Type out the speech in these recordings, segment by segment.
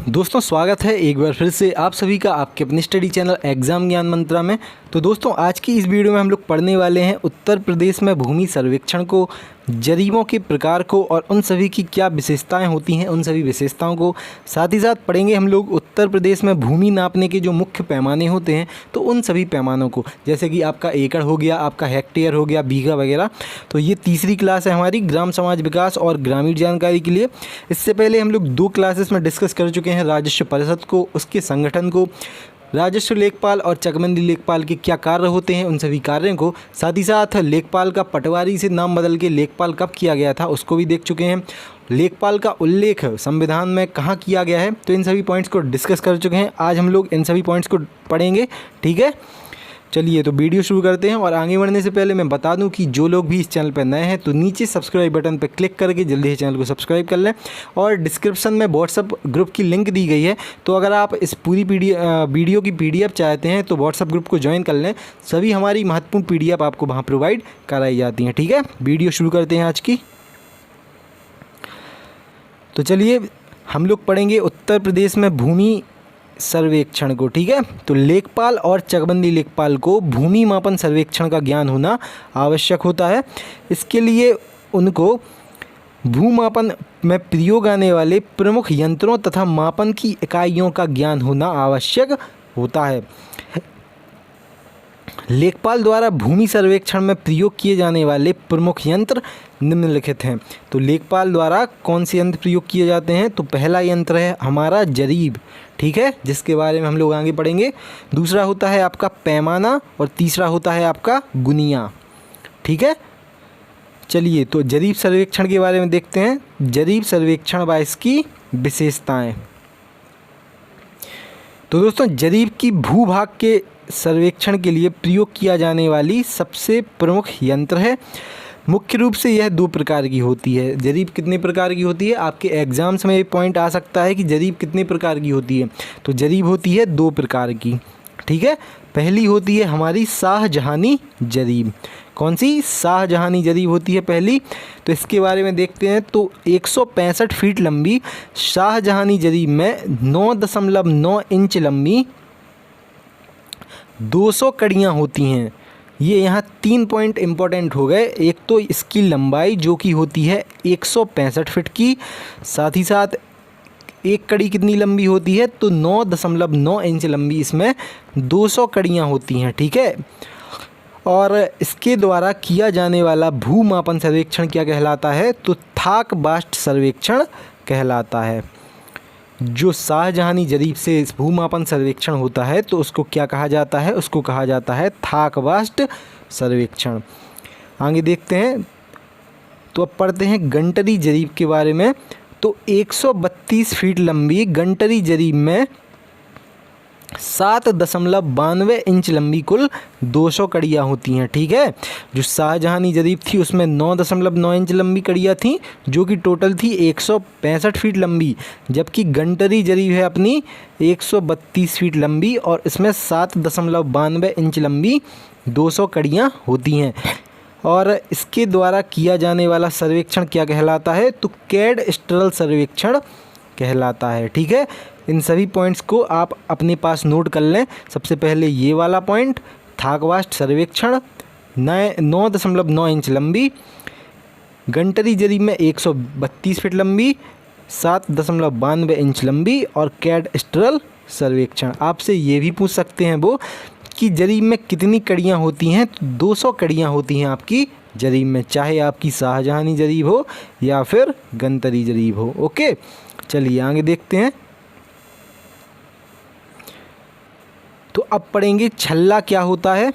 दोस्तों स्वागत है एक बार फिर से आप सभी का आपके अपने स्टडी चैनल एग्ज़ाम ज्ञान मंत्रा में। तो दोस्तों आज की इस वीडियो में हम लोग पढ़ने वाले हैं उत्तर प्रदेश में भूमि सर्वेक्षण को, जरीबों के प्रकार को और उन सभी की क्या विशेषताएं होती हैं, उन सभी विशेषताओं को। साथ ही साथ पढ़ेंगे हम लोग उत्तर प्रदेश में भूमि नापने के जो मुख्य पैमाने होते हैं तो उन सभी पैमानों को, जैसे कि आपका एकड़ हो गया, आपका हेक्टेयर हो गया, बीघा वगैरह। तो ये तीसरी क्लास है हमारी ग्राम समाज विकास और ग्रामीण जानकारी के लिए। इससे पहले हम लोग 2 क्लासेस में डिस्कस कर चुके हैं राजस्व परिषद को, उसके संगठन को, राजस्व लेखपाल और चकबंदी लेखपाल के क्या कार्य होते हैं, उन सभी कार्यों को। साथ ही साथ लेखपाल का पटवारी से नाम बदल के लेखपाल कब किया गया था उसको भी देख चुके हैं। लेखपाल का उल्लेख संविधान में कहाँ किया गया है, तो इन सभी पॉइंट्स को डिस्कस कर चुके हैं। आज हम लोग इन सभी पॉइंट्स को पढ़ेंगे, ठीक है। चलिए तो वीडियो शुरू करते हैं। और आगे बढ़ने से पहले मैं बता दूं कि जो लोग भी इस चैनल पर नए हैं तो नीचे सब्सक्राइब बटन पर क्लिक करके जल्दी से चैनल को सब्सक्राइब कर लें। और डिस्क्रिप्शन में व्हाट्सअप ग्रुप की लिंक दी गई है, तो अगर आप इस पूरी वीडियो की PDF चाहते हैं तो व्हाट्सअप ग्रुप को ज्वाइन कर लें। सभी हमारी महत्वपूर्ण PDF आपको वहाँ प्रोवाइड कराई जाती हैं, ठीक है। वीडियो शुरू करते हैं आज की। तो चलिए हम लोग पढ़ेंगे उत्तर प्रदेश में भूमि सर्वेक्षण को, ठीक है। तो लेखपाल और चकबंदी लेखपाल को भूमि मापन सर्वेक्षण का ज्ञान होना आवश्यक होता है। इसके लिए उनको भूमापन में प्रयोग आने वाले प्रमुख यंत्रों तथा मापन की इकाइयों का ज्ञान होना आवश्यक होता है। लेखपाल द्वारा भूमि सर्वेक्षण में प्रयोग किए जाने वाले प्रमुख यंत्र निम्नलिखित हैं। तो लेखपाल द्वारा कौन से यंत्र प्रयोग किए जाते हैं, तो पहला यंत्र है हमारा जरीब, ठीक है, जिसके बारे में हम लोग आगे पढ़ेंगे। दूसरा होता है आपका पैमाना और तीसरा होता है आपका गुनिया, ठीक है। चलिए तो जरीब सर्वेक्षण के बारे में देखते हैं। जरीब सर्वेक्षण व इसकी विशेषताएं। तो दोस्तों जरीब की भूभाग के सर्वेक्षण के लिए प्रयोग किया जाने वाली सबसे प्रमुख यंत्र है। मुख्य रूप से यह 2 प्रकार की होती है। जरीब कितने प्रकार की होती है, आपके एग्जाम्स में ये पॉइंट आ सकता है कि जरीब कितने प्रकार की होती है। तो जरीब होती है 2 प्रकार की, ठीक है। पहली होती है हमारी शाहजहानी जरीब। कौन सी? शाहजहानी जरीब होती है पहली। तो इसके बारे में देखते हैं। तो 165 फीट लंबी शाहजहानी जरीब में 9.9 इंच लंबी 200 कड़ियाँ होती हैं। ये यहाँ 3 पॉइंट इम्पोर्टेंट हो गए। एक तो इसकी लंबाई जो कि होती है 165 फीट की, साथ ही साथ एक कड़ी कितनी लंबी होती है, तो 9.9 इंच लंबी इसमें 200 कड़ियाँ होती हैं, ठीक है। और इसके द्वारा किया जाने वाला भूमापन सर्वेक्षण क्या कहलाता है, तो थाक बास्ट सर्वेक्षण कहलाता है। जो शाहजहानी जरीब से इस भूमापन सर्वेक्षण होता है तो उसको क्या कहा जाता है, उसको कहा जाता है थाक बास्ट सर्वेक्षण। आगे देखते हैं। तो अब पढ़ते हैं गंटरी जरीब के बारे में। तो 132 फीट लंबी गंटरी जरीब में 7.92 इंच लंबी कुल 200 कड़ियाँ होती हैं, ठीक है। जो शाहजहानी जरीब थी उसमें 9.9 इंच लंबी कड़ियाँ थीं, जो कि टोटल थी 165 फीट लंबी, जबकि गंटरी जरीब है अपनी 132 फीट लंबी और इसमें 7.92 इंच लंबी 200 कड़ियाँ होती हैं। और इसके द्वारा किया जाने वाला सर्वेक्षण क्या कहलाता है, तो कैडस्ट्रल सर्वेक्षण कहलाता है, ठीक है। इन सभी पॉइंट्स को आप अपने पास नोट कर लें। सबसे पहले ये वाला पॉइंट, थाकबास्ट सर्वेक्षण 9.9 इंच लंबी, गंटरी जरीब में 132 फीट लंबी, 7.92 इंच लंबी और कैडस्ट्रल सर्वेक्षण। आपसे ये भी पूछ सकते हैं वो कि जरीब में कितनी कड़ियाँ होती हैं, तो 200 कड़ियाँ होती हैं आपकी जरीब में, चाहे आपकी शाहजहानी जरीब हो या फिर गंटरी जरीब हो, ओके। चलिए आगे देखते हैं। तो अब पढ़ेंगे छल्ला क्या होता है।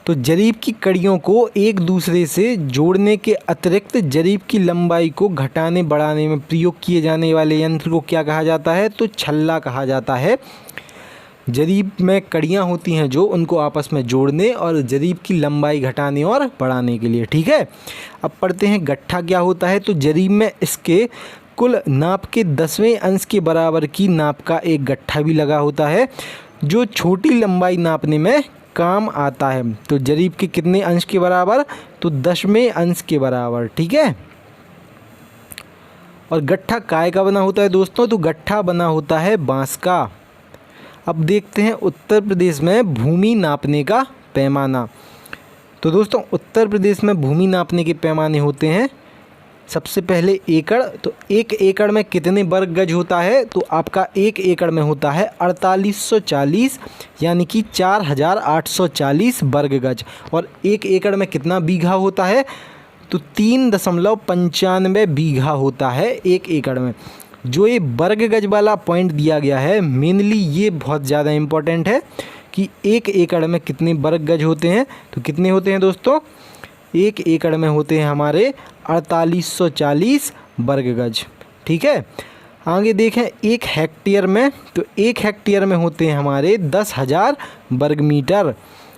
तो जरीब की कड़ियों को एक दूसरे से जोड़ने के अतिरिक्त जरीब की लंबाई को घटाने बढ़ाने में प्रयोग किए जाने वाले यंत्र को क्या कहा जाता है, तो छल्ला कहा जाता है। जरीब में कड़ियाँ होती हैं जो उनको आपस में जोड़ने और जरीब की लंबाई घटाने और बढ़ाने के लिए, ठीक है। अब पढ़ते हैं गट्ठा क्या होता है। तो जरीब में इसके कुल नाप के 10वें अंश के बराबर की नाप का एक गट्ठा भी लगा होता है, जो छोटी लंबाई नापने में काम आता है। तो जरीब के कितने अंश के बराबर, तो 10वें अंश के बराबर, ठीक है। और गट्ठा काय का बना होता है दोस्तों? तो गट्ठा बना होता है बांस का। अब देखते हैं उत्तर प्रदेश में भूमि नापने का पैमाना। तो दोस्तों उत्तर प्रदेश में भूमि नापने के पैमाने होते हैं सबसे पहले एकड़। तो एक एकड़ में कितने वर्ग गज होता है? तो आपका एक एकड़ में होता है 4840 यानी कि 4840 वर्ग गज। और एक एकड़ में कितना बीघा होता है? तो 3.95 बीघा होता है एक एकड़ में। जो ये वर्ग गज वाला पॉइंट दिया गया है मेनली ये बहुत ज़्यादा इम्पोर्टेंट है कि एक एकड़ में कितने वर्ग गज होते हैं। तो कितने होते हैं दोस्तों? एक एकड़ में होते हैं हमारे 4840 वर्ग गज। ठीक है, आगे देखें एक हेक्टेयर में। तो एक हेक्टेयर में होते हैं हमारे 10,000 वर्ग मीटर।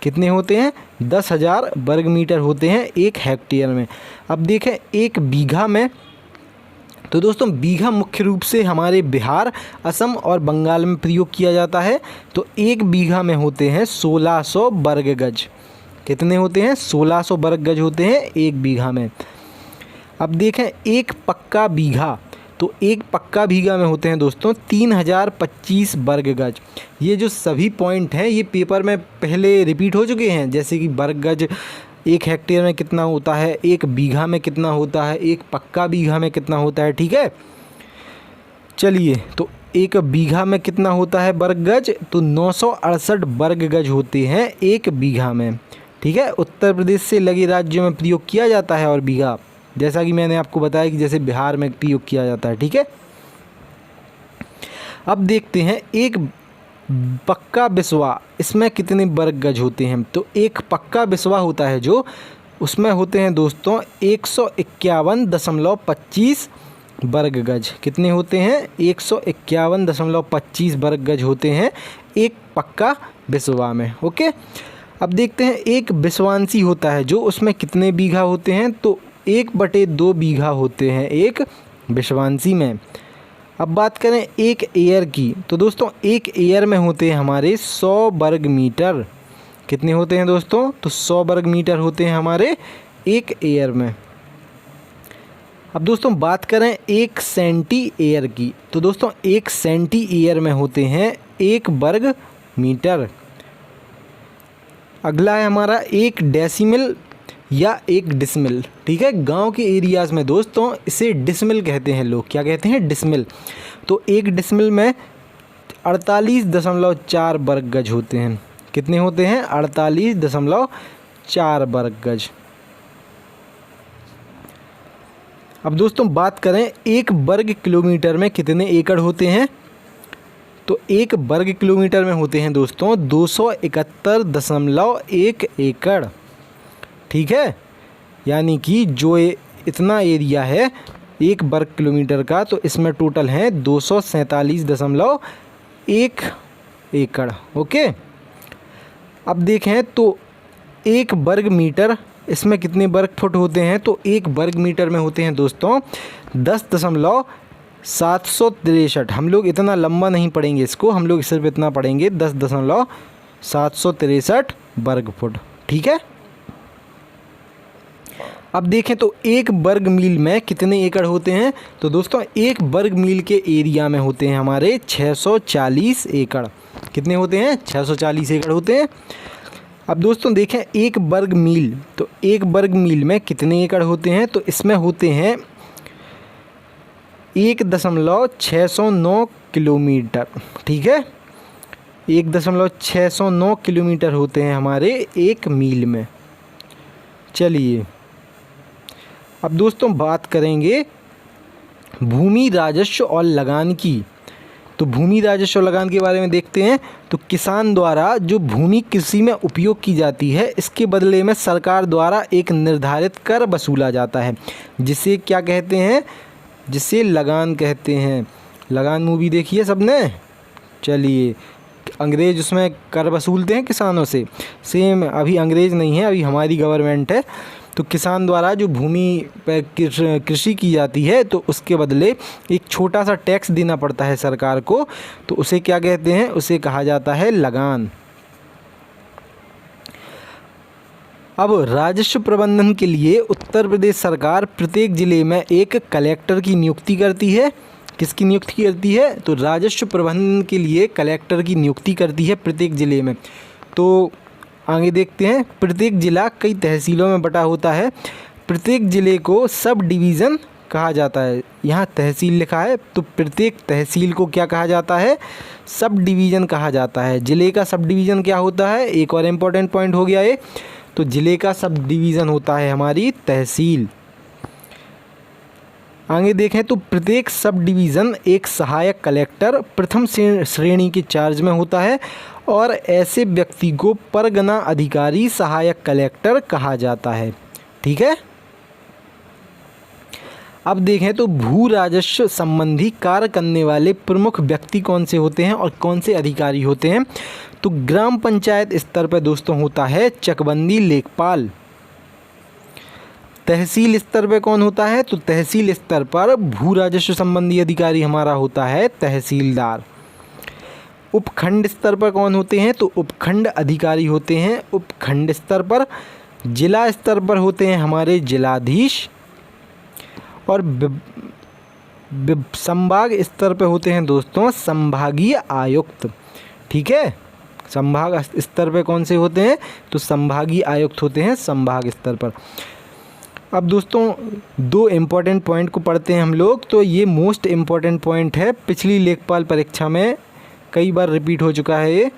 कितने होते हैं? 10,000 वर्ग मीटर होते हैं एक हेक्टेयर में। अब देखें एक बीघा में। तो दोस्तों बीघा मुख्य रूप से हमारे बिहार, असम और बंगाल में प्रयोग किया जाता है। तो एक बीघा में होते हैं 1600 वर्ग गज। कितने होते हैं? 1600 वर्ग गज होते हैं एक बीघा में। अब देखें एक पक्का बीघा। तो एक पक्का बीघा में होते हैं दोस्तों 3025 वर्ग गज। ये जो सभी पॉइंट हैं ये पेपर में पहले रिपीट हो चुके हैं, जैसे कि वर्ग गज एक हेक्टेयर में कितना होता है, एक बीघा में कितना होता है, एक पक्का बीघा में कितना होता है। ठीक है, चलिए तो एक बीघा में कितना होता है वर्ग गज? तो 968 वर्ग गज होते हैं एक बीघा में। ठीक है, उत्तर प्रदेश से लगे राज्यों में प्रयोग किया जाता है और बीघा, जैसा कि मैंने आपको बताया कि जैसे बिहार में प्रयोग किया जाता है। ठीक है, अब देखते हैं एक पक्का बिस्वा, इसमें कितने वर्ग गज होते हैं। तो एक पक्का बिस्वा होता है जो, उसमें होते हैं दोस्तों 151.25 वर्ग गज। कितने होते हैं? 151.25 वर्ग गज होते हैं एक पक्का बिस्वा में। ओके, अब देखते हैं एक बिस्वांसी होता है जो, उसमें कितने बीघा होते हैं। तो 1/2 बीघा होते हैं एक बिस्वांसी में। अब बात करें एक एयर की। तो दोस्तों एक एयर में होते हैं हमारे 100 वर्ग मीटर। कितने होते हैं दोस्तों? तो 100 वर्ग मीटर होते हैं हमारे एक एयर में। अब दोस्तों बात करें एक सेंटी एयर की। तो दोस्तों एक सेंटी एयर में होते हैं 1 वर्ग मीटर। अगला है हमारा एक डेसिमल या एक डिसमिल। ठीक है, गांव के एरियाज़ में दोस्तों इसे डिसमिल कहते हैं लोग। क्या कहते हैं? डिसमिल। तो एक डिसमिल में 48.4 वर्ग गज होते हैं। कितने होते हैं? 48.4 वर्ग गज। अब दोस्तों बात करें एक वर्ग किलोमीटर में कितने एकड़ होते हैं। तो एक वर्ग किलोमीटर में होते हैं दोस्तों 271.1 एकड़। ठीक है, यानी कि जो इतना एरिया है एक वर्ग किलोमीटर का, तो इसमें टोटल है 247.1 एकड़। ओके, अब देखें तो एक वर्ग मीटर, इसमें कितने वर्ग फुट होते हैं। तो एक वर्ग मीटर में होते हैं दोस्तों 10.763। हम लोग इतना लंबा नहीं पढ़ेंगे इसको, हम लोग सिर्फ इतना पढ़ेंगे 10.763 वर्ग फुट। ठीक है, अब देखें तो एक वर्ग मील में कितने एकड़ होते हैं। तो दोस्तों एक वर्ग मील के एरिया में होते हैं हमारे 640 एकड़। कितने होते हैं? 640 एकड़ होते हैं। अब दोस्तों देखें एक वर्ग मील। तो एक वर्ग मील में कितने एकड़ होते हैं। तो इसमें होते हैं 1.609 किलोमीटर। ठीक है, 1.609 किलोमीटर होते हैं हमारे एक मील में। चलिए अब दोस्तों बात करेंगे भूमि राजस्व और लगान की। तो भूमि राजस्व और लगान के बारे में देखते हैं। तो किसान द्वारा जो भूमि कृषि में उपयोग की जाती है, इसके बदले में सरकार द्वारा एक निर्धारित कर वसूला जाता है, जिसे क्या कहते हैं? जिसे लगान कहते हैं। लगान मूवी देखी है सबने? चलिए, अंग्रेज़ उसमें कर वसूलते हैं किसानों से। सेम अभी अंग्रेज़ नहीं है, अभी हमारी गवर्नमेंट है। तो किसान द्वारा जो भूमि पर कृषि की जाती है, तो उसके बदले एक छोटा सा टैक्स देना पड़ता है सरकार को। तो उसे क्या कहते हैं? उसे कहा जाता है लगान। अब राजस्व प्रबंधन के लिए उत्तर प्रदेश सरकार प्रत्येक ज़िले में एक कलेक्टर की नियुक्ति करती है। किसकी नियुक्ति करती है? तो राजस्व प्रबंधन के लिए कलेक्टर की नियुक्ति करती है प्रत्येक ज़िले में। तो आगे देखते हैं, प्रत्येक ज़िला कई तहसीलों में बटा होता है। प्रत्येक ज़िले को सब डिवीज़न कहा जाता है। यहाँ तहसील लिखा है, तो प्रत्येक तहसील को क्या कहा जाता है? सब डिवीज़न कहा जाता है। ज़िले का सब डिवीज़न क्या होता है? एक और इम्पोर्टेंट पॉइंट हो गया ये। तो ज़िले का सब डिवीज़न होता है हमारी तहसील। आगे देखें तो प्रत्येक सब डिवीज़न एक सहायक कलेक्टर प्रथम श्रेणी के चार्ज में होता है और ऐसे व्यक्ति को परगना अधिकारी सहायक कलेक्टर कहा जाता है। ठीक है। अब देखें तो भू राजस्व संबंधी कार्य करने वाले प्रमुख व्यक्ति कौन से होते हैं और कौन से अधिकारी होते हैं? तो ग्राम पंचायत स्तर पर दोस्तों होता है चकबंदी लेखपाल। तहसील स्तर पर कौन होता है? तो तहसील स्तर पर भू राजस्व संबंधी अधिकारी हमारा होता है तहसीलदार। उपखंड स्तर पर कौन होते हैं? तो उपखंड अधिकारी होते हैं उपखंड स्तर पर। जिला स्तर पर होते हैं हमारे जिलाधीश और संभाग स्तर पर होते हैं दोस्तों संभागीय आयुक्त। ठीक है। संभाग स्तर पर कौन से होते हैं? तो संभागीय आयुक्त होते हैं संभाग स्तर पर। अब दोस्तों दो इम्पॉर्टेंट पॉइंट को पढ़ते हैं हम लोग। तो ये मोस्ट इम्पॉर्टेंट पॉइंट है, पिछली लेखपाल परीक्षा में कई बार रिपीट हो चुका है ये।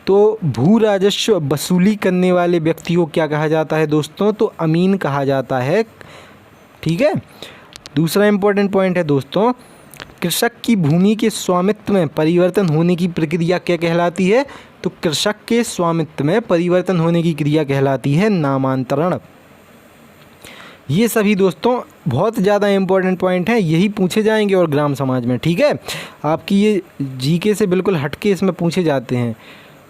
तो भू राजस्व वसूली करने वाले व्यक्ति को क्या कहा जाता है दोस्तों? तो अमीन कहा जाता है। ठीक है। दूसरा इम्पॉर्टेंट पॉइंट है दोस्तों, कृषक की भूमि के स्वामित्व में परिवर्तन होने की प्रक्रिया क्या कहलाती है? तो कृषक के स्वामित्व में परिवर्तन होने की क्रिया कहलाती है नामांतरण। ये सभी दोस्तों बहुत ज़्यादा इम्पोर्टेंट पॉइंट हैं, यही पूछे जाएंगे और ग्राम समाज में। ठीक है। आपकी ये जीके से बिल्कुल हटके इसमें पूछे जाते हैं।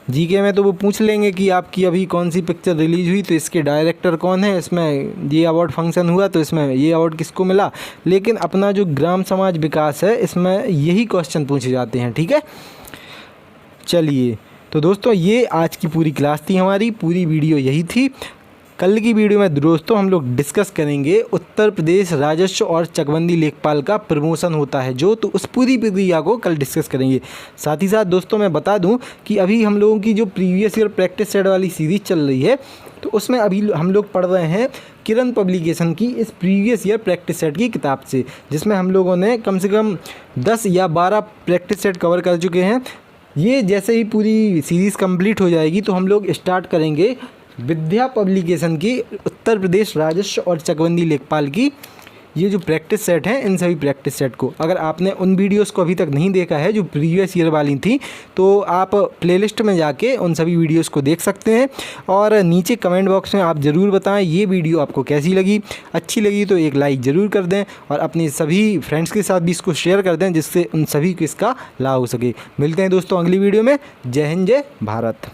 जीके में तो वो पूछ लेंगे कि आपकी अभी कौन सी पिक्चर रिलीज हुई, तो इसके डायरेक्टर कौन है, इसमें ये अवार्ड फंक्शन हुआ तो इसमें ये अवार्ड किसको मिला। लेकिन अपना जो ग्राम समाज विकास है इसमें यही क्वेश्चन पूछे जाते हैं। ठीक है। चलिए तो दोस्तों ये आज की पूरी क्लास थी, हमारी पूरी वीडियो यही थी। कल की वीडियो में दोस्तों हम लोग डिस्कस करेंगे उत्तर प्रदेश राजस्व और चकबंदी लेखपाल का प्रमोशन होता है जो, तो उस पूरी प्रक्रिया को कल डिस्कस करेंगे। साथ ही साथ दोस्तों मैं बता दूं कि अभी हम लोगों की जो प्रीवियस ईयर प्रैक्टिस सेट वाली सीरीज़ चल रही है, तो उसमें अभी हम लोग पढ़ रहे हैं किरण पब्लिकेशन की इस प्रीवियस ईयर प्रैक्टिस सेट की किताब से, जिसमें हम लोगों ने कम से कम 10 या 12 प्रैक्टिस सेट कवर कर चुके हैं। ये जैसे ही पूरी सीरीज़ कंप्लीट हो जाएगी तो हम लोग स्टार्ट करेंगे विद्या पब्लिकेशन की उत्तर प्रदेश राजस्व और चकबंदी लेखपाल की ये जो प्रैक्टिस सेट हैं, इन सभी प्रैक्टिस सेट को अगर आपने उन वीडियोस को अभी तक नहीं देखा है जो प्रीवियस ईयर वाली थी, तो आप प्लेलिस्ट में जाके उन सभी वीडियोस को देख सकते हैं। और नीचे कमेंट बॉक्स में आप ज़रूर बताएं ये वीडियो आपको कैसी लगी। अच्छी लगी तो एक लाइक ज़रूर कर दें और अपने सभी फ्रेंड्स के साथ भी इसको शेयर कर दें, जिससे उन सभी को इसका लाभ हो सके। मिलते हैं दोस्तों अगली वीडियो में। जय हिंद, जय भारत।